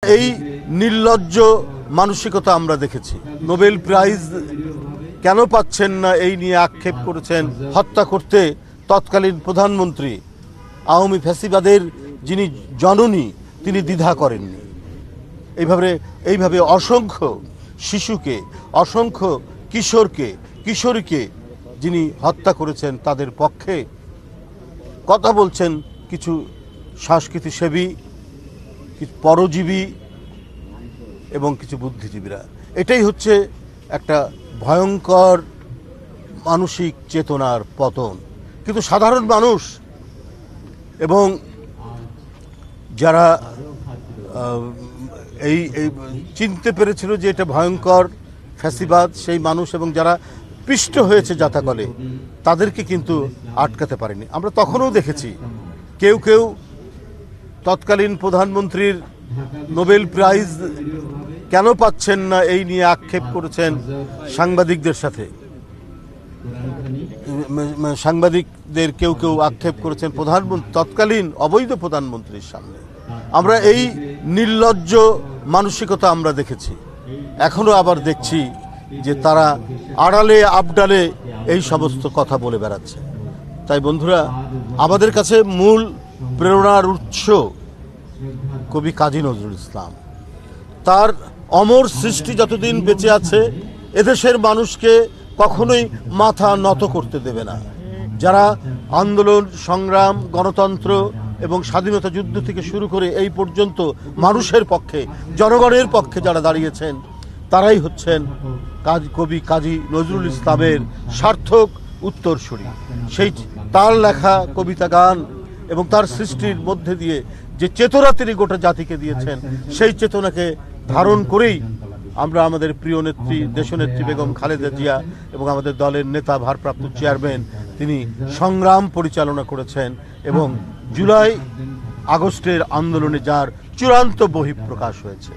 এই নির্লজ্জ মানসিকতা আমরা দেখেছি। নোবেল প্রাইজ কেন পাচ্ছেন না এই নিয়ে আক্ষেপ করেছেন। হত্যা করতে তৎকালীন প্রধানমন্ত্রী আওয়ামী ফ্যাসিবাদের যিনি জননী তিনি দ্বিধা করেননি। এইভাবে অসংখ্য শিশুকে, অসংখ্য কিশোরীকে যিনি হত্যা করেছেন তাদের পক্ষে কথা বলছেন কিছু সংস্কৃতিসেবী, কিছু পরজীবী এবং কিছু বুদ্ধিজীবীরা। এটাই হচ্ছে একটা ভয়ঙ্কর মানসিক চেতনার পতন। কিন্তু সাধারণ মানুষ এবং যারা এই চিনতে পেরেছিল যে এটা ভয়ঙ্কর ফ্যাসিবাদ, সেই মানুষ এবং যারা পিষ্ট হয়েছে জাতাকলে তাদেরকে কিন্তু আটকাতে পারেনি। আমরা তখনও দেখেছি কেউ তৎকালীন প্রধানমন্ত্রীর নোবেল প্রাইজ কেন পাচ্ছেন না এই নিয়ে আক্ষেপ করেছেন সাংবাদিকদের সাথে। সাংবাদিকদের কেউ আক্ষেপ করেছেন তৎকালীন অবৈধ প্রধানমন্ত্রীর সামনে। আমরা এই নির্লজ্জ মানসিকতা আমরা দেখেছি, এখনো আবার দেখছি যে তারা আড়ালে আবডালে এই সমস্ত কথা বলে বেড়াচ্ছে। তাই বন্ধুরা, আমাদের কাছে মূল প্রেরণার উৎস কবি কাজী নজরুল ইসলাম। তার অমর সৃষ্টি যতদিন বেঁচে আছে এদেশের মানুষকে কখনোই মাথা নত করতে দেবে না। যারা আন্দোলন, সংগ্রাম, গণতন্ত্র এবং স্বাধীনতা যুদ্ধ থেকে শুরু করে এই পর্যন্ত মানুষের পক্ষে, জনগণের পক্ষে যারা দাঁড়িয়েছেন তারাই হচ্ছেন কবি কাজী নজরুল ইসলামের সার্থক উত্তরসূরি। সেই তার লেখা কবিতা, গান এবং তার সৃষ্টির মধ্যে দিয়ে যে চেতনা তিনি গোটা জাতিকে দিয়েছেন, সেই চেতনাকে ধারণ করেই আমরা আমাদের প্রিয় নেত্রী, দেশনেত্রী বেগম খালেদা জিয়া এবং আমাদের দলের নেতা, ভারপ্রাপ্ত চেয়ারম্যান, তিনি সংগ্রাম পরিচালনা করেছেন এবং জুলাই আগস্টের আন্দোলনে যার চূড়ান্ত বহিঃপ্রকাশ হয়েছে।